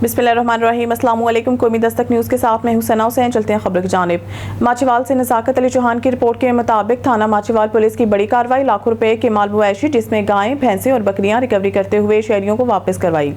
बिस्मिल्लाहिर्रहमानिर्रहीम। अस्सलाम वालेकुम। कौमी दस्तक न्यूज़ के साथ मैं हुसैना हुसैन। चलते हैं खबर की जानिब। माचीवाल से नज़ाकत अली चौहान की रिपोर्ट के मुताबिक थाना माचीवाल पुलिस की बड़ी कार्रवाई, लाखों रुपए के माल मवेशी जिसमें गायें, भैंसें और बकरियां रिकवरी करते हुए शहरियों को वापस करवाई।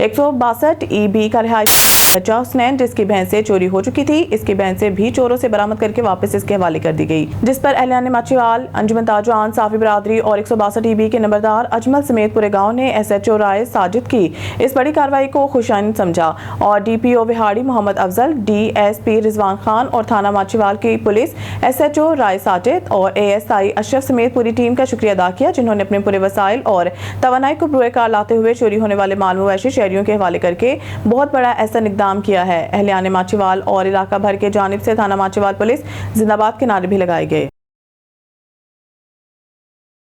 162 EB का रिहायशी हुसनैन, जिसकी भैंसें चोरी हो चुकी थी, इसकी भैंसें भी चोरों से बरामद करके वापस इसके हवाले कर दी गई, जिस पर अहलियान माचीवाल, अंजुमन ताजुआन, साफी बरादरी और 162 EB के नंबरदार अजमल समेत पूरे गाँव ने SHO राय साजिद की इस बड़ी कार्रवाई को खुशाइन समझा और DPO विहाड़ी मोहम्मद अफजल, DSP रिजवान खान और थाना माचीवाल की पुलिस, SHO राय साजिद और ASI अशरफ समेत पूरी टीम का शुक्रिया अदा किया, जिन्होंने अपने पूरे वसाइल और तवानाई को बुरे कार लाते हुए चोरी होने वाले माल मवेशी शहरियों के हवाले करके बहुत बड़ा ऐसा इक़दाम किया है। अहलियान माचीवाल और इलाका भर के जानिब से थाना माचीवाल पुलिस जिंदाबाद के नारे भी लगाए गए।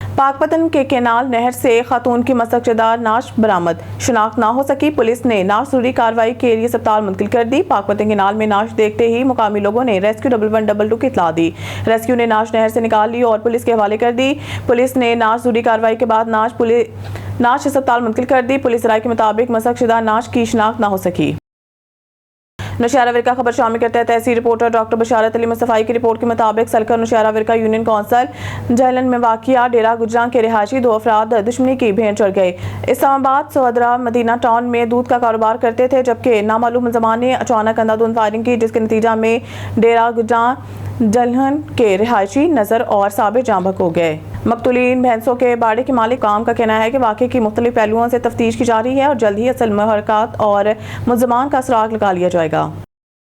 पाकपतन के केनाल नहर से खातून की मशक़दार नाश बरामद, शिनाख्त ना हो सकी। पुलिस ने नाश जरूरी कार्रवाई के लिए अस्पताल मुंतकिल कर दी। पाकपतन केनाल में नाश देखते ही मुकामी लोगों ने रेस्क्यू 1122 की इत्तला दी। रेस्क्यू ने नाश नहर से निकाल ली और पुलिस के हवाले कर दी। पुलिस ने नाश जरूरी कार्रवाई के बाद नाश अस्पताल मुंतकिल कर दी। पुलिस राय के मुताबिक मशक़दार नाश की शिनाख्त ना हो सकी। नौशहरा विरका खबर शामिल करते हैं तहसील रिपोर्टर डॉक्टर बशारत अली मुस्तफ़ाई की रिपोर्ट के मुताबिक सलकर नौशहरा विरका यूनियन कौंसल जहलन में वाक़िया डेरा गुजरां के रिहायशी 2 अफराद दुश्मनी की भेंट चढ़ गए। इस्लामाबाद सोहदरा मदीना टाउन में दूध का कारोबार करते थे, जबकि नामालूम मुलज़मान ने अचानक अंधाधुंध फायरिंग की, जिसके नतीजा में डेरा गुजरां जलहन के रिहायशी नजर और साबिर जांबक हो गए। मकतूलीन भैंसों के बाड़े के मालिक काम का कहना है कि वाक़े की मुख्तलिफ पहलुओं से तफ्तीश की जा रही है और जल्द ही असल महरक़ात और मुलज़मान का सुराग लगा लिया जाएगा।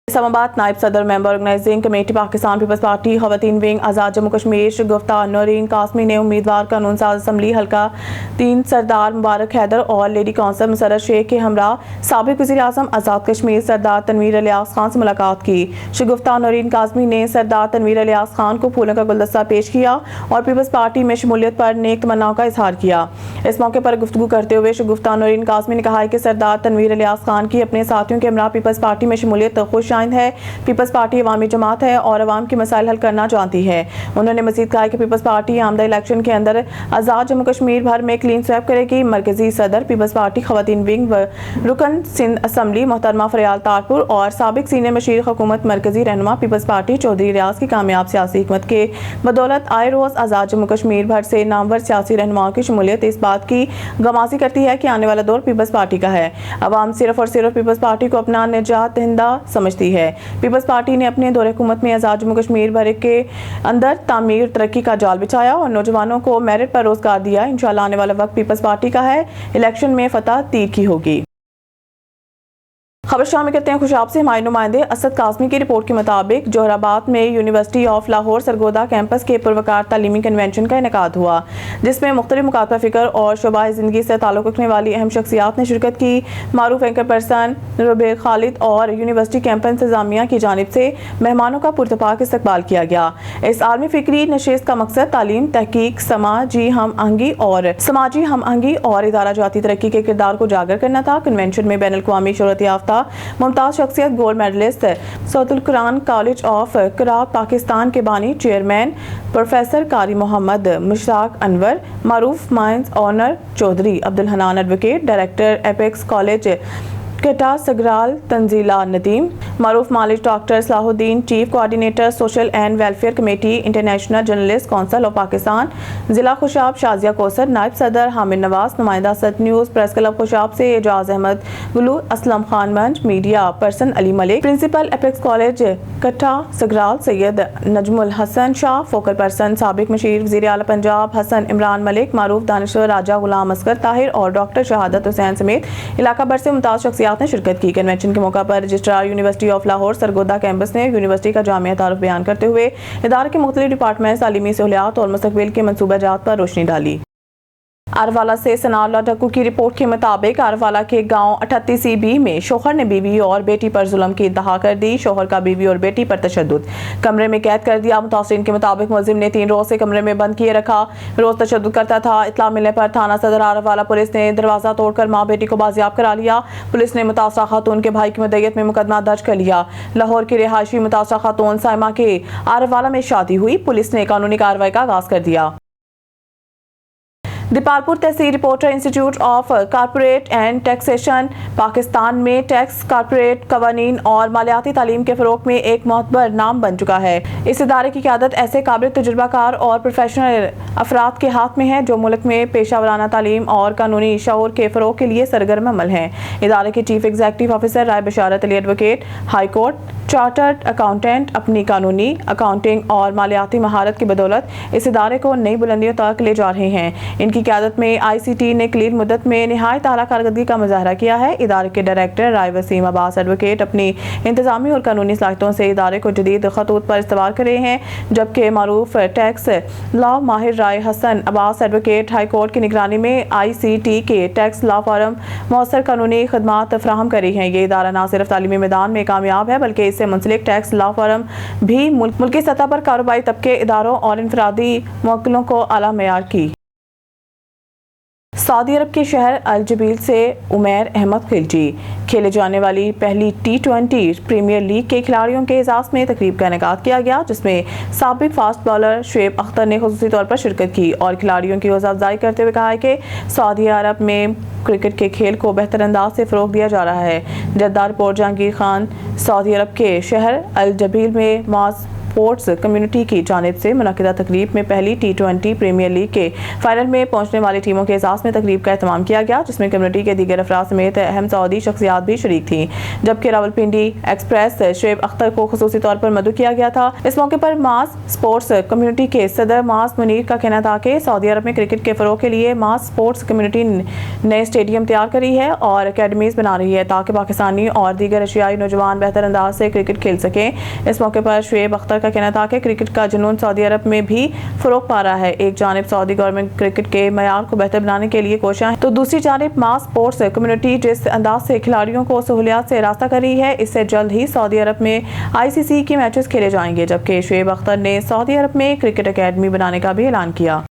इस्लामाबाद नायब सदर member organising committee Pakistan Peoples Party ख़वातीन विंग आज़ाद जम्मू कश्मीर शगुफ्ता नौरीन कासमी ने उम्मीदवार कानून साज असम्बली हल्का 3 सरदार मुबारक हैदर और लेडी काउंसिल मुसर्रत शेख के हमरा साबिक वज़ीर आज़म आज़ाद कश्मीर सरदार तनवीर इलियास खान से मुलाकात की। शगुफ्ता नौरीन कासमी ने सरदार तनवीर इलियास खान को फूलों का गुलदस्ता पेश किया और पीपल्स पार्टी में शमूलियत पर नेक तमन्नाओं का इजहार किया। इस मौके पर गुफ्तगू करते हुए शगुफ्ता नौरीन कासमी ने कहा है कि सरदार तनवीर इलियास खान की अपने साथियों के हमरा पीपल्स पार्टी में शमूलियत खुश है। पीपल्स पार्टी अवामी जमात है और अवाम की मसाइल हल करना जानती है। उन्होंने मजीद कहा कि पीपल्स पार्टी आमदा इलेक्शन के अंदर आज़ाद जम्मू कश्मीर भर में क्लीन स्वेप करेगी। मरकजी सदर पीपल्स पार्टी ख़वातीन विंग व रुकन सिंध असम्बली मोहतरमा फरियाल तारपुर और साबिक सीनियर मशीर हुकूमत मरकजी रहनुमा पीपल्स पार्टी चौधरी रियाज की कामयाब सियासी हिकमत के बदौलत आए रोज़ आज़ाद जम्मू कश्मीर भर से नामवर सियासी रहनुमाओं की शमूलियत इस बात की गमाजी करती है कि आने वाला दौर पीपल्स पार्टी का है। अवाम सिर्फ और सिर्फ पीपल्स पार्टी को अपना निजात दहिंदा समझती है। पीपल्स पार्टी ने अपने दौरे हुकूमत में आज़ाद जम्मू कश्मीर भर के अंदर तामीर तरक्की का जाल बिछाया और नौजवानों को मेरिट पर रोजगार दिया। इंशाअल्लाह आने वाला वक्त पीपल्स पार्टी का है। इलेक्शन में फतह तीर की होगी। खबर शामिल करते हैं खुशाब से। हमारे नुमाइंदे असद कासमी की रिपोर्ट के मुताबिक जोहराबाद में university of Lahore Sargodha campus के पुरवकार तालीमी कन्वेंशन का इनेकाद हुआ, जिसमें मुख्तलिफ मुकाबला फ़िक्र और शोबा ज़िंदगी से ताल्लुक़ रखने वाली अहम शख्सियात ने शिरकत की। मारूफ एंकर पर्सन रुबेर खालिद और यूनिवर्सिटी कैंपस इंतजामिया की जानिब से मेहमानों का पुरतपाक इस्तकबाल किया गया। इस आलमी फ़िक्री नशिस्त का मकसद तालीम, तहकीक, समाजी हम आहंगी और इदारा जाती तरक्की के किरदार को उजागर करना था। कन्वेंशन में बैनुल अक़वामी शोहरत याफ्ता मुमताज शख्सियत gold medallist Saudul Quran college of Qirat Pakistan के बानी चेयरमैन प्रोफेसर कारी मोहम्मद मुश्ताक अनवर, मारूफ mines owner Chaudhry Abdul Hanan advocate, director Apex college Kata Sagral Tanzeela Nadeem, मारूफ मालिक doctor Salahuddin, chief coordinator social and welfare committee international journalist council of Pakistan, जिला खुशाब शाजिया कौसर, नायब सदर हामिद नवाज, नुमाइंदा सद न्यूज़ प्रेस क्लब खुशाब से एजाज अहमद गुलू, असलम खान मंच, media person Ali Malik, principal Apex college Kata Sagral Syed Najmul Hasan Shah, focal person साबिक मशीर वज़ीर आला पंजाब हसन इमरान मलिक, मारूफ दानिश्वर राजा गुलाम असगर ताहिर और डॉक्टर शहादत हुसैन समेत इलाका भर से मुमताज शख्सियात ने शिरकत की। कन्वेंशन के मौका पर registrar university of Lahore Sargodha campus ने यूनिवर्सिटी का जामिया तारुफ बयान करते हुए इदारे के मुख्तलिफ डिपार्टमेंट, तालीमी सहूलियात और मुस्तकबिल के मनसूबाजात पर रोशनी डाली। आरवाला से सनाउल्लाह ढक्कू की रिपोर्ट के मुताबिक आरवाला के गांव 38 EB में शोहर ने बीवी और बेटी पर जुल्म की इंतहा कर दी। शोहर का बीवी और बेटी पर तशद्दुद, कमरे में कैद कर दिया। मुतासिरीन के मुताबिक मुलजिम ने 3 रोज से कमरे में बंद किए रखा, रोज तशद्दुद करता था। इत्तला मिलने पर थाना सदर आरवाला पुलिस ने दरवाजा तोड़कर माँ बेटी को बाजियाब करा लिया। पुलिस ने मुतासरा खातून के भाई की मुद्दईयत में मुकदमा दर्ज कर लिया। लाहौर की रिहायशी मुतासरा खातून साइमा के आरवाला में शादी हुई। पुलिस ने कानूनी कार्रवाई का आगाज कर दिया। Dipalpur tehsil reporter institute of corporate and taxation Pakistan में टैक्स कॉर्पोरेट कवानीन और मालियाती तालीम के फरोग में एक मोतबर नाम बन चुका है। इस इदारे की क़यादत ऐसे काबिल तजुर्बाकार और प्रोफेशनल अफराद के हाथ में है जो मुल्क में पेशा वराना तालीम और कानूनी शऊर के फरोग के लिए सरगर्म अमल हैं। इदारे के chief executive officer Rai Basharat Ali advocate high court chartered accountant अपनी कानूनी अकाउंटिंग और मालियाती महारत की बदौलत इस इदारे को नई बुलंदियों तक ले जा रहे हैं। इनकी क़यादत में ICT ने कलील मुद्दत में निहायत आला कारकर्दगी का मुजाहरा किया है। इदारे के डायरेक्टर राय वसीम अब्बास एडवोकेट अपनी इंतजामी और कानूनी सलाहियतों से इदारे को जदीद खतूत पर इस्तेमाल कर रहे हैं, जबकि मारूफ टैक्स लॉ माहिर Rai Hasan Abbas advocate high court की निगरानी में ICT के टैक्स लॉ फर्म मौसर कानूनी खदमात फराहम कर रही हैं। ये इदारा न सिर्फ तालीमी मैदान में कामयाब है बल्कि इससे मुंसलिक टैक्स लॉ फर्म भी मुल्की सतह पर कारोबारी तबके, इदारों और इनफरादी मुवक्किलों को आला मेयार की। सऊदी अरब के शहर अल जबील से उमैर अहमद खिलजी खेले जाने वाली पहली T20 प्रीमियर लीग के खिलाड़ियों के एजाज़ में तकरीब का इनेकाद किया गया, जिसमें साबिक फास्ट बॉलर शुएब अख्तर ने खुसूसी तौर पर शिरकत की और खिलाड़ियों की हौसला अफजाई करते हुए कहा है कि सऊदी अरब में क्रिकेट के खेल को बेहतर अंदाज से फ़रोग दिया जा रहा है। जद्दा रिपोर्ट जहांगीर खान सऊदी अरब के शहर अल जबील में मॉस स्पोर्ट्स कम्युनिटी की जानिब से मुनक़िदा तकरीब में पहली T20 प्रीमियर लीग के फाइनल में पहुंचने वाली टीमों के एजाज़ में तकरीब का एहतमाम किया गया, जिसमें कम्युनिटी के दीगर अफराद समेत अहम सऊदी शख्सियात भी शरीक थी। जबकि रावलपिंडी एक्सप्रेस शुएब अख्तर को खुसूसी तौर पर मदऊ किया गया था। इस मौके पर मास स्पोर्ट्स कम्युनिटी के सदर मास मुनीर का कहना था कि सऊदी अरब में क्रिकेट के फ़रोग के लिए मास स्पोर्ट्स कम्युनिटी नए स्टेडियम तैयार कर रही है और अकेडमीज़ बना रही है ताकि पाकिस्तानी और दीगर एशियाई नौजवान बेहतर अंदाज से क्रिकेट खेल सकें। इस मौके पर शुएब अख्तर का कहना था कि क्रिकेट का जुनून सऊदी अरब में भी फरोग पा रहा है। एक जानिब सऊदी गवर्नमेंट क्रिकेट के मयार को बेहतर बनाने के लिए कोशिश है, तो दूसरी जानिब मास स्पोर्ट्स कम्युनिटी जिस अंदाज से खिलाड़ियों को सहूलियात से रास्ता कर रही है, इससे जल्द ही सऊदी अरब में ICC के मैचेस खेले जाएंगे। जबकि शुएब अख्तर ने सऊदी अरब में क्रिकेट अकेडमी बनाने का भी ऐलान किया।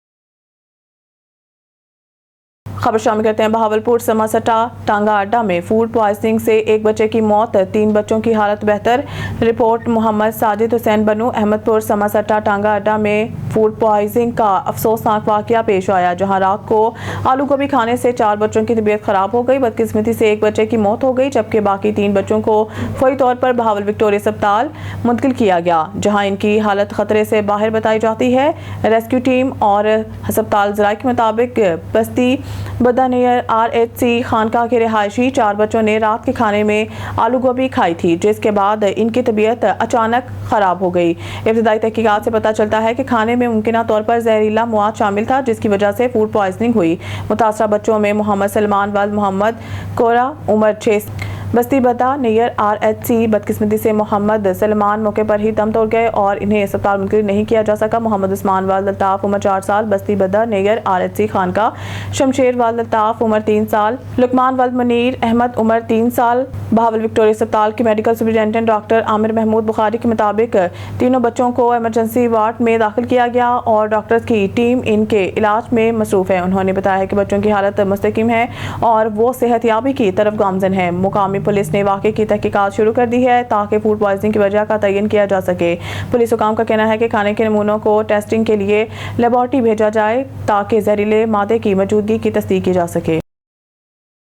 खबर शामिल करते हैं बहावलपुर समासट्टा टांगा अड्डा में फूड पॉइजनिंग से एक बच्चे की मौत, 3 बच्चों की हालत बेहतर। रिपोर्ट मोहम्मद साजिद हुसैन बनू। अहमदपुर समासट्टा टांगा अड्डा में फूड पॉइजनिंग का अफसोसनाक वाकया पेश आया, जहां रात को आलू गोभी खाने से 4 बच्चों की तबीयत खराब हो गई। बदकिस्मती से एक बच्चे की मौत हो गई, जबकि बाकी 3 बच्चों को फौरी तौर पर बहावल विक्टोरिया अस्पताल मुंतकिल किया गया, जहाँ इनकी हालत खतरे से बाहर बताई जाती है। रेस्क्यू टीम और अस्पताल ज़राए के मुताबिक बस्ती बदा नियर RHC खानका के रिहायशी 4 बच्चों ने रात के खाने में आलू गोभी खाई थी, जिसके बाद इनकी तबीयत अचानक खराब हो गई। इब्तिदाई तहकीकात से पता चलता है कि खाने में मुमकिना तौर पर जहरीला मवाद शामिल था, जिसकी वजह से फूड पॉइजनिंग हुई। मुतासरा बच्चों में मोहम्मद सलमान वल्द मोहम्मद कोरा उम्र 6 बस्ती बदा नियर RHC। बदकिस्मती से मोहम्मद सलमान मौके पर ही दम तोड़ गए और इन्हें अस्पताल मुंतकिल नहीं किया जा सका। मोहम्मद उस्मान वाल अल्ताफ उम्र 4 साल बस्ती बदा नियर RHC खानका, शमशेर वाल अल्ताफ उम्र 3 साल, लुकमान वाल मुनीर अहमद उम्र 3 साल। बहावल विक्टोरिया अस्पताल के medical superintendent doctor Amir Mahmood Bukhari के मुताबिक तीनों बच्चों को इमरजेंसी वार्ड में दाखिल किया गया और डॉक्टर्स की टीम इनके इलाज में मसरूफ है। उन्होंने बताया कि बच्चों की हालत मुस्तकिम है और वो सेहतयाबी की तरफ गामजन है। मुकामी पुलिस ने वाक़े की तहकीकात शुरू कर दी है ताकि फूड पॉइजनिंग की वजह का तयन किया जा सके। पुलिस हुकाम का कहना है कि खाने के नमूनों को टेस्टिंग के लिए लेबॉर्ट्री भेजा जाए ताकि जहरीले मादे की मौजूदगी की तस्दीक की जा सके।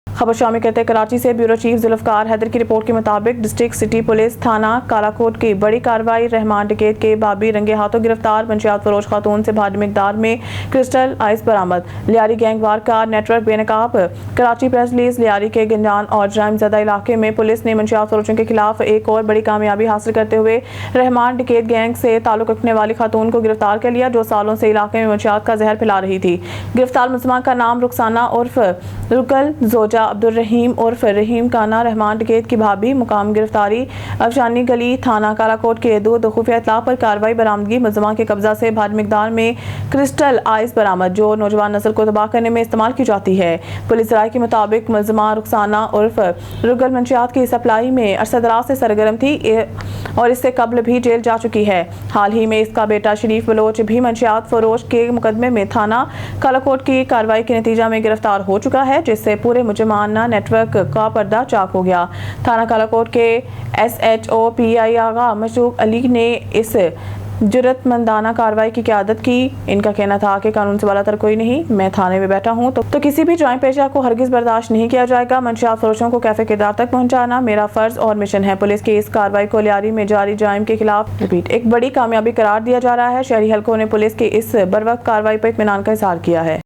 खबर शामिल करते हैं कराची से ब्यूरो चीफ जुल्फकार हैदर की रिपोर्ट के मुताबिक डिस्ट्रिक्ट सिटी पुलिस थाना कालाकोट की बड़ी कार्रवाई। रहमान डकैत के बाबी रंगे हाथों गिरफ्तार। मंशियात फरोश खातून से भारी मिकदार में क्रिस्टल आइस बरामद। लियारी गैंगवार का नेटवर्क बेनकाब। Karachi press release. लियारी के गंजान और जराइम ज़दा इलाके में पुलिस ने मंशियात फरोशों के खिलाफ एक और बड़ी कामयाबी हासिल करते हुए रहमान डकैत गैंग से ताल्लुक रखने वाली खातून को गिरफ्तार कर लिया, जो सालों से इलाके में मंशियात का जहर फैला रही थी। गिरफ्तार मुलजमा का नाम रुखसाना उर्फ रुकल जोजा अब्दुल रहीम उर्फ रहीम काना। रहमान डकैत की भाभी। मुकाम गिरफ्तारी अफशानी गली थाना कालाकोट के दूध खुफिया इत्तला पर कार्रवाई बरामदगी। मुलजमा के कब्जा से भारी मिकदार में क्रिस्टल आइस बरामद, जो नौजवान नस्ल को तबाह करने में इस्तेमाल की जाती है। पुलिस राय के मुताबिक मुलजमा रुखसाना उर्फ रुगल मंशियात की सप्लाई में अरसदराज से सरगर्म थी और इससे कबल भी जेल जा चुकी है। हाल ही में इसका बेटा शरीफ बलोच भी मंशियात फरोश के मुकदमे में थाना कालाकोट की कार्रवाई के नतीजा में गिरफ्तार हो चुका है, जिससे पूरे मुजरिमाना नेटवर्क का पर्दा चाक हो गया। थाना कालाकोट के SHO PI आगा मशरूक अली ने इस जुर्रतमंदाना कार्रवाई की क़यादत की। इनका कहना था कि कानून से वाला तर कोई नहीं, मैं थाने में बैठा हूँ तो किसी भी जुर्म पेशा को हरगिज़ बर्दाश्त नहीं किया जाएगा। मंशियात फरोशों को कैफे किरदार तक पहुँचाना मेरा फ़र्ज और मिशन है। पुलिस की इस कार्रवाई को लियारी में जारी जुर्म के खिलाफ एक बड़ी कामयाबी करार दिया जा रहा है। शहरी हलकों ने पुलिस की इस बरवक्त कार्रवाई पर इत्मीनान का इज़हार किया है।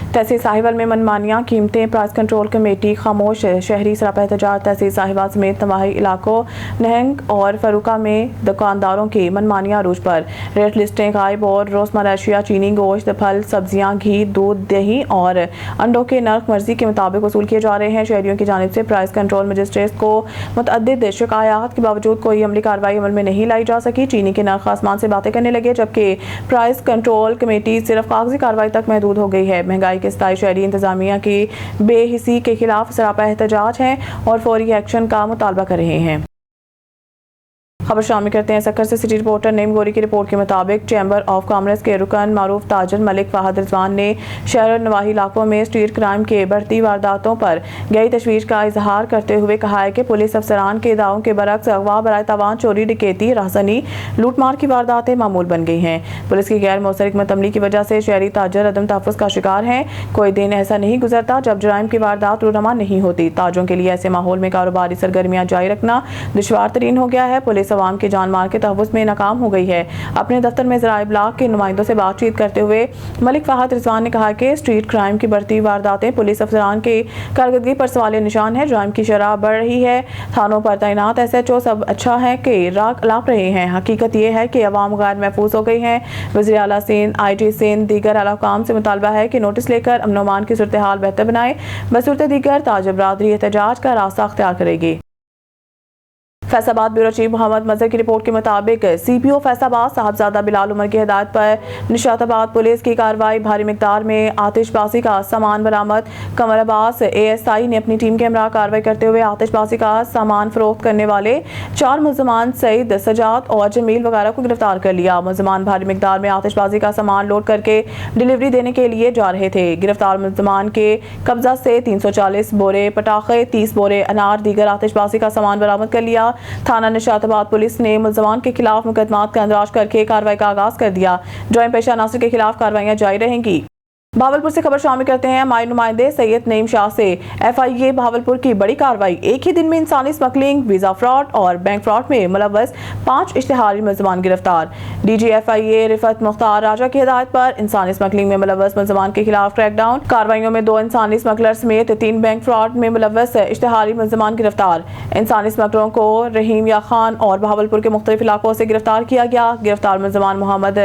तहसील साहिवाल में मनमानियाँ, कीमतें, प्राइस कंट्रोल कमेटी खामोश। शहरी सरापा एहतजाज। तहसील साहिवाल समेत तमाही इलाकों नहंग और फरूका में दुकानदारों की मनमानियाँ अरूज पर। रेट लिस्टें गायब और रोज़मर्रा अशिया चीनी, गोश्त, फल, सब्जियाँ, घी, दूध, दही और अंडों के नर्क मर्जी के मुताबिक वसूल किए जा रहे हैं। शहरियों की जानिब से प्राइस कंट्रोल मजिस्ट्रेट को मुतअद्दिद शिकायत के बावजूद कोई अमली कार्रवाई अमल में नहीं लाई जा सकी। चीनी के नर्क आसमान से बातें करने लगे, जबकि प्राइस कंट्रोल कमेटी सिर्फ कागजी कार्रवाई तक महदूद हो गई है। महंगाई सताई शहरी इंतजामिया की बेहिसी के खिलाफ सरापा एहतजाज हैं और फौरी एक्शन का मुतालबा कर रहे हैं। खबर शामिल करते हैं सक्कर से। सिटी रिपोर्टर नईम गोरी की रिपोर्ट के मुताबिक चैम्बर ऑफ कॉमर्स के रुकन मारूफ ताजर मलिक फाहद रिजवान ने शहर और नवाही इलाकों में स्ट्रीट क्राइम के बढ़ती वारदातों पर गहरी तशवीश का इजहार करते हुए कहा है कि पुलिस अफसरान के दावों के बरक्स अगवा, बराए तावान, चोरी, डकैती, राहज़नी, लूटमार की वारदातें मामूल बन गई हैं। पुलिस की गैर मौसर हिकमत अमली की वजह से शहरी ताजर अदम तहफ़्फ़ुज़ का शिकार हैं। कोई दिन ऐसा नहीं गुजरता जब जुराइम की वारदात रूनमा नहीं होती। ताजों के लिए ऐसे माहौल में कारोबारी सरगर्मियाँ जारी रखना दुश्वार तरीन हो गया है। पुलिस अवाम की जान माल के तहफ़्फ़ुज़ में नाकाम हो गई है। अपने दफ्तर में ज़राए इब्लाग के नुमाइंदों से बातचीत करते हुए मलिक फाहद रिजवान ने कहा कि स्ट्रीट क्राइम की बढ़ती वारदातें पुलिस अफसरान की कारकर्दगी पर सवाल निशान है। जुर्म की शरह बढ़ रही है। थानों पर तैनात SHO सब अच्छा है कि राग लाप रहे हैं। हकीकत यह है कि अवाम गैर महफूज हो गई हैं। वज़ीर आला सिंध, IG सिंध दीगर आला हुकाम से मुतालबा है कि नोटिस लेकर अमन अमान की सूरत हाल बेहतर बनाए। बसूरत दीगर ताजर बरादरी एहतजाज का रास्ता अख्तियार करेगी। फैसलाबाद ब्यूरो चीफ मोहम्मद मजहर की रिपोर्ट के मुताबिक CPO फैसलाबाद साहबजादा बिलाल उमर की हिदायत पर निशाताबाद पुलिस की कार्रवाई। भारी मिकदार में आतिशबाजी का सामान बरामद। कमर अब्बास ASI ने अपनी टीम के हमरा कार्रवाई करते हुए आतिशबाजी का सामान फरोख्त करने वाले 4 मुलजमान सईद, सजाद और जमील वगैरह को गिरफ्तार कर लिया। मुलजमान भारी मिकदार में आतिशबाजी का सामान लोड करके डिलीवरी देने के लिए जा रहे थे। गिरफ्तार मुलजमान के कब्जा से 340 बोरे पटाखे, 30 बोरे अनार, दीगर आतिशबाजी का सामान बरामद कर लिया। थाना निशाताबाद पुलिस ने मुलजमान के खिलाफ मुकदमात का इंदराज करके कार्रवाई का आगाज कर दिया। जुर्म पेशा अनासर के खिलाफ कार्रवाइयां जारी रहेंगी। भावलपुर से खबर शामिल करते हैं। माई नुमाइंदे सैयद नईम शाह से FIA भावलपुर की बड़ी कार्रवाई। एक ही दिन में इंसानी स्मगलिंग, वीजा फ्रॉड और बैंक फ्रॉड में मुलव्वस 5 इश्तिहारी मुलजमान गिरफ्तार। DG FIA रिफत मुख्तार राजा की हिदायत पर इंसानी स्मगलिंग में मुलव्वस मुलजमान के खिलाफ क्रैकडाउन। कार्रवाइयों में 2 इंसानी स्मगलर समेत 3 बैंक फ्रॉड में मुलव्वस इश्तिहारी मुलजमान गिरफ्तार। इंसानी स्मगलरों को रहीम या खान और भावलपुर के मुख्तलिफ इलाकों से गिरफ्तार किया गया। गिरफ्तार मुलजमान मोहम्मद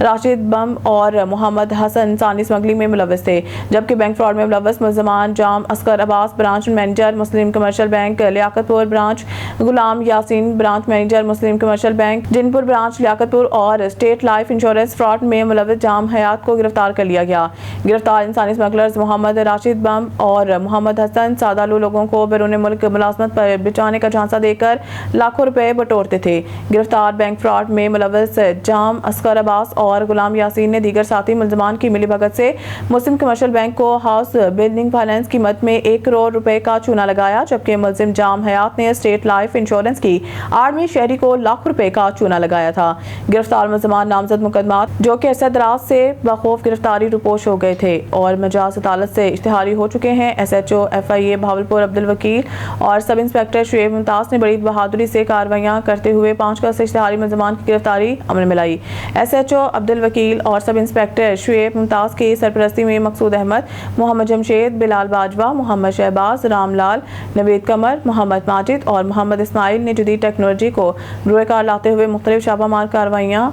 राशिद बम और मोहम्मद हसन इंसानी स्मगलिंग में मुलव्वस थे, जबकि बैंक फ्रॉड में मुलव्वस मुलजमान जाम अस्कर अब्बास ब्रांच मैनेजर मुस्लिम कमर्शियल बैंक लियाकतपुर ब्रांच, गुलाम यासीन ब्रांच मैनेजर मुस्लिम कमर्शियल बैंक जिनपुर ब्रांच लियाकतपुर और स्टेट लाइफ इंश्योरेंस फ्रॉड में मुलव्वस जाम हयात को गिरफ्तार कर लिया गया। गिरफ्तार इंसानी स्मगलर्स मोहम्मद राशिद बम और मोहम्मद हसन सादालू लोगों को बैरून मुल्क मुलाजमत पर बिचाने का झांसा देकर लाखों रुपए बटोरते थे। गिरफ्तार बैंक फ्रॉड में मुलव्वस जाम अस्कर अब्बास और गुलाम यासीन ने दीगर साथी मुलजमान की मिलीभगत से मुस्लिम कमर्शियल बैंक को हाउस बिल्डिंग फाइनेंस की मद में 1 करोड़ रुपए का चूना लगाया, जबकि मुलजिम जाम हयात ने स्टेट लाइफ इंश्योरेंस की आर्मी शहरी को लाख रुपए का चूना लगाया था। गिरफ्तार मुलजमान नामजद मुकदमात जो कि अरसा दराज से बखौफ गिरफ्तारी रुपोश हो गए थे और मजाज अदालत से इश्तिहारी हो चुके हैं। SHO FIA भावलपुर अब्दुल वकील और सब इंस्पेक्टर शुएब मुमताज ने बड़ी बहादुरी से कार्रवाइयां करते हुए 5 अगस्त से इश्तिहारी मुलजमान की गिरफ्तारी अमल में लाई। SHO अब्दुल वकील और सब इंस्पेक्टर शुएब मुमताज की सरपरस्ती में मकसूद अहमद, मोहम्मद जमशेद, बिलाल बाजवा, मोहम्मद शहबाज, रामलाल, नवीद कमर, मोहम्मद माजिद और मोहम्मद इस्माइल ने जदीद टेक्नोलॉजी को बुरेकार लाते हुए मुख्तलिफ छापामार कार्रवाइयां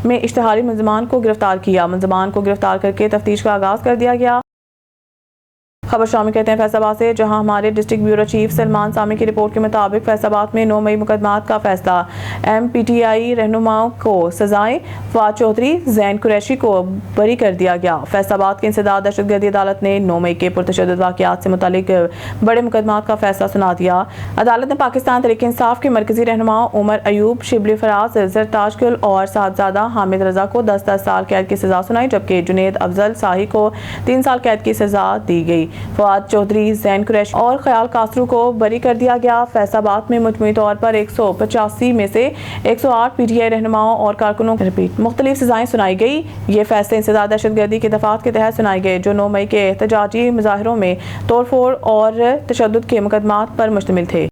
में इश्तिहारी मुलजमान को गिरफ्तार किया। मुलजमान को गिरफ्तार करके तफ्तीश का आगाज कर दिया गया। खबर शामिल कहते हैं फैसलाबाद से, जहां हमारे district bureau chief Salman Sami की रिपोर्ट के मुताबिक फैसलाबाद में 9 मई मुकदमात का फैसला। MPTI रहनुमाओं को सजाएं, फवाद चौधरी, जैन कुरैशी को बरी कर दिया गया। फैसलाबाद की इंसदाद दहशतगर्दी अदालत ने 9 मई के पुरतशद्दुद वाक़यात से मुतालिक बड़े मुकदमात का फैसला सुना दिया। अदालत ने पाकिस्तान तहरीक इंसाफ के मरकजी रहनुमा उमर अयूब, शिबली फराज, जरताज गुल और साहबजादा हामिद रजा को 10-10 साल कैद की सजा सुनाई, जबकि जुनेद अफजल शाही को 3 साल कैद की सजा दी गई। फवाद चौधरी, जैन कुरैशी और ख्याल कासरू को बरी कर दिया गया। फैसलाबाद में मजमूई तौर पर 185 में से 108 PTI रहनुमाओं और कारकुनों को मुख्तलिफ सजाएं सुनाई गई। ये फैसले इंसदाद दहशतगर्दी के दफात के तहत सुनाए गए जो 9 मई के एहतजाजी मुजाहिरों में तोड़फोड़ और तशद्दुद के मुकदमात पर मुश्तमिल थे।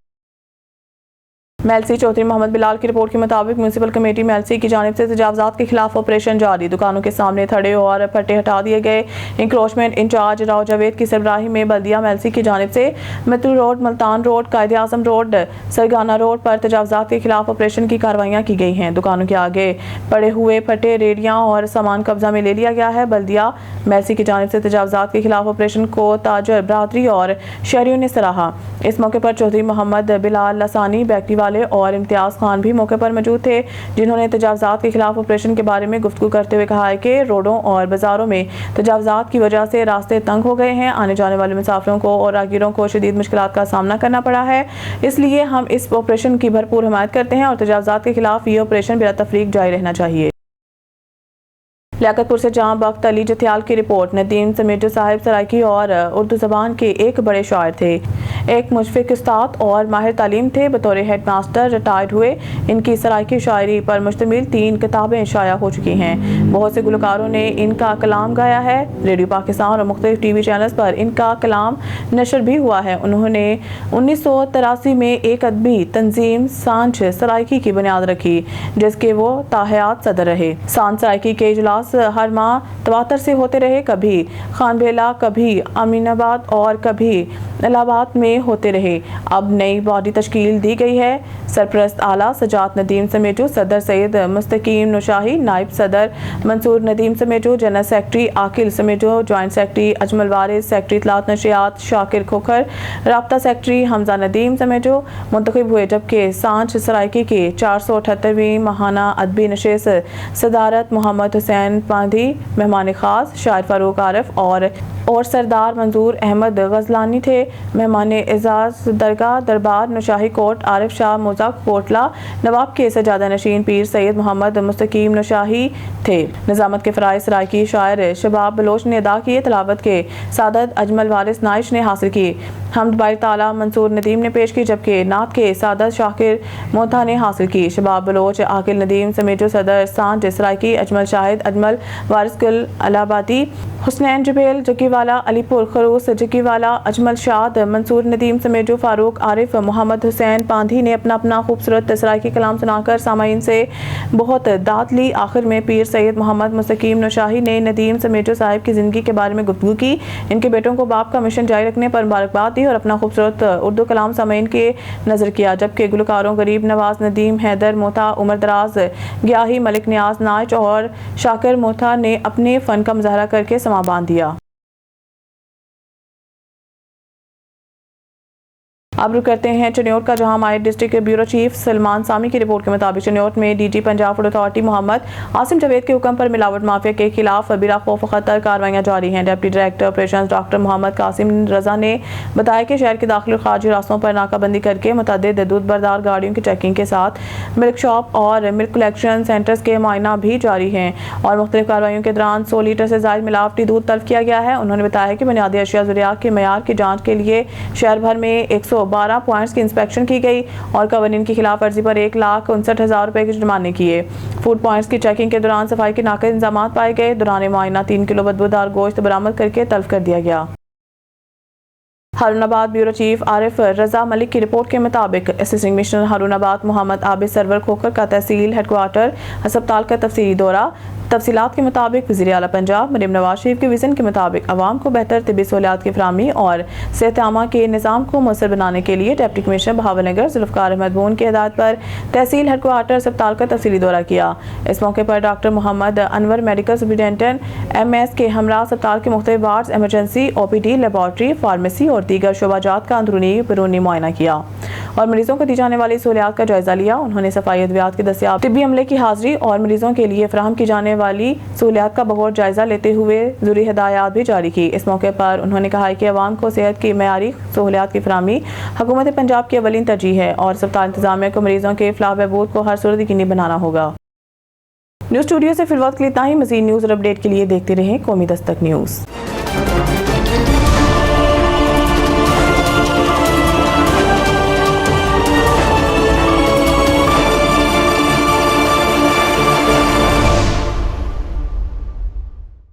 मेलसी चौधरी मोहम्मद बिलाल की रिपोर्ट के मुताबिक म्यूनसिपल कमेटी मेलसी की जानिब से तजावजात के खिलाफ ऑपरेशन जारी। दुकानों के सामने थड़े और फट्टे हटा दिए गए। इंक्रोचमेंट इंचार्ज राव जावेद की सरबराही में बल्दिया मेलसी की जानिब से मित्तल रोड, मुल्तान रोड, कायदे आजम रोड, सरगाना रोड पर तजावजात के खिलाफ ऑपरेशन की कार्रवाइयाँ की गई हैं। दुकानों के आगे पड़े हुए फटे रेडियाँ और सामान कब्जा में ले लिया गया है। बल्दिया मेलसी की जानिब से तजावजात के खिलाफ ऑपरेशन को ताजर बरादरी और शहरियों ने सराहा। इस मौके पर चौधरी मोहम्मद बिलाल लसानी, बैकरी और इम्तियाज खान भी मौके पर मौजूद थे, जिन्होंने तजावजात के खिलाफ ऑपरेशन के बारे में गुफ्तगू करते हुए कहा है कि रोडों और बाजारों में तजावजात की वजह से रास्ते तंग हो गए हैं। आने जाने वाले मुसाफिरों को और राहगीरों को शदीद मुश्किलात का सामना करना पड़ा है। इसलिए हम इस ऑपरेशन की भरपूर हिमायत करते हैं और तजावजात के खिलाफ ये ऑपरेशन बिला तफरीक जारी रहना चाहिए। लियाकतपुर से जहां बख्त अली जथियाल की रिपोर्ट। नदीम समेजो साहिब सराइकी और उर्दू ज़बान के एक बड़े शायर थे, एक मुशफ़िक उस्ताद और माहिर तालीम थे। बतौर हेड मास्टर रिटायर्ड हुए। इनकी सराइकी शायरी पर मुश्तमिल 3 किताबें शाया हो चुकी हैं। बहुत से गुलकारों ने इनका कलाम गाया है। रेडियो पाकिस्तान और मुख्तलिफ TV चैनल्स पर इनका कलाम नशर भी हुआ है। उन्होंने 1983 में एक अदबी तंजीम सांझ सराइकी की बुनियाद रखी, जिसके वो ताहयात सदर रहे। सांझ सराइकी के इजलास हर माह तवातर से होते रहे, कभी खानबेला, कभी अमीनाबाद और कभी इलाहाबाद में होते रहे। अब नई बॉडी तश्कील दी गई है। सरपरस्त आला सजाद नदीम समेजो, सदर सैयद मुस्तकीम नुशाही, नायब सदर मंसूर नदीम समेजो, जनरल सेक्रेटरी आकिल समेजो, जॉइंट सेक्रेटरी अजमल वारिस, सेक्रेटरी इत्तलात नशियात शाकिर खोखर, राब्ता सेक्रेटरी हमजा नदीम समेजो मुंतखब हुए। जबकि सांझ सराइकी की 478वीं महाना अदबी नशिस्त सदारत मोहम्मद हुसैन पांधी, मेहमान खास शायर फारूक आरिफ और सरदार मंजूर अहमद गजलानी थे। मेहमान एजाज दरगाह दरबार नशाही कोट आरिफ शाह मोज़ाक कोटला, नवाब के सजादा नशीन पीर सैयद मोहम्मद मुस्तकीम नशाही थे। निजामत के फ़राइज़ सराइकी शायर शबाब बलोच ने अदा किए। तलावत के सादत अजमल वारिस नाइश ने हासिल की। हमद बारी ताला मंसूर नदीम ने पेश की, जबकि नात के सादत शाकिर मोथा ने हासिल की। शबाब बलोच आकिल नदीम समेजो, सदर सांझ सराइकी अजमल शाहिद, अजमल वारिस गुल अलाहाबादी, हुसनैन जुबेल जकीवाला, अलीपुर खरूस जकीवाला, अजमल शाद, मंसूर नदीम समेजो, फारूक आरिफ, मोहम्मद हुसैन पांधी ने अपना अपना खूबसूरत सराइकी कलाम सुनाकर सामाईन से बहुत दाद ली। आखिर में पीर सैयद मोहम्मद मुस्तकीम नशाही ने नदीम समेजो साहिब की ज़िंदगी के बारे में गुफ्तगू की। इनके बेटों को बाप का मिशन जारी रखने पर मुबारकबाद दी और अपना खूबसूरत उर्दू कलाम सामाईन के नजर किया। जबकि गुलकारों गरीब नवाज, नदीम, हैदर मोथा, उमर दराज, ग्याही, मलिक नियाज नाइच और शाकिर मोथा ने अपने फ़न का मुजाहरा करके समा बांध दिया। अब रुक करते हैं चनियोट का, जहां हमारे district bureau chief Salman Sami की रिपोर्ट के मुताबिक चनियोट में DG Punjab food authority Mohammad Asim Javed के हुक्म पर मिलावट माफिया के खिलाफ बिला खौफ खतर कार्रवाइयां जारी हैं। Deputy director operations doctor Mohammad Qasim Raza ने बताया कि शहर के दाखिल और खारजी रास्तों पर नाकाबंदी करके मुतअद्दिद दूध बरदार गाड़ियों की चेकिंग के साथ मिल्क शॉप और मिल्क कलेक्शन सेंटर्स के मुआयना भी जारी हैं और मुख्तलिफ कार्रवाइयों के दौरान 100 लीटर से ज़ायद मिलावटी दूध तल्फ किया गया है। उन्होंने बताया कि बुनियादी अशिया ज़रिया के मयार की जाँच के लिए शहर भर में 112 पॉइंट्स की इंस्पेक्शन की गई और कवानीन की खिलाफ वर्जी पर 1,59,000 रुपए के जुर्माने किए। फूड पॉइंट्स की चेकिंग के दौरान सफाई के नाक़िस इंतजाम पाए गए। दौरान मुआयना 3 किलो बदबूदार गोश्त बरामद करके तल्फ कर दिया गया। हारूनाबाद ब्यूरो चीफ आरिफ रजा मलिक की रिपोर्ट के मुताबिक असिस्टेंट कमिश्नर हारूनाबाद मोहम्मद आबिद सरवर खोखर का तहसील हेडक्वार्टर अस्पताल का तफसीली दौरा। तफसीलात के मुताबिक वज़ीर आला पंजाब मरीम नवाज शरीफ के विज़न के मुताबिक आवाम को बेहतर तिब्बी सहूलियात की फराहमी और सेहत आमा के निज़ाम को मौसर बनाने के लिए डिप्टी कमिश्नर बहावलनगर जुल्फ़कार अहमद बोन की हिदायत पर तहसील हेडक्वार्टर अस्पताल का तफसीली दौरा किया। इस मौके पर doctor Mohammad Anwar medical superintendent MS के हमरा अस्पताल के मुख्तलिफ wards, emergency, OPD, laboratory, pharmacy और दीगर शोबाजात का अंदरूनी बैरूनी मुआयना किया और मरीजों को दी जाने वाली सहूलियात का जायजा लिया। उन्होंने सफाई अद्वियात की दस्तियाब तिब्बी अमले की हाजिरी और मरीजों के लिए फराहम की जाने वाली सहूलियात का बगौर जायजा लेते हुए ज़रूरी हिदायत भी जारी की। इस मौके पर उन्होंने कहा कि अवाम को सेहत की मयारी सहूलियात की फराहमी हुकूमत पंजाब की अवलीन तरजीह है और अस्पताल इंतजामिया को मरीजों के फलाह बहबूद को हर सूरत यकीनी बनाना होगा। न्यूज़ स्टूडियो से फिर वक्त के लिए इतना ही। मज़ीद न्यूज़ और अपडेट के लिए देखते रहें कौमी दस्तक न्यूज़।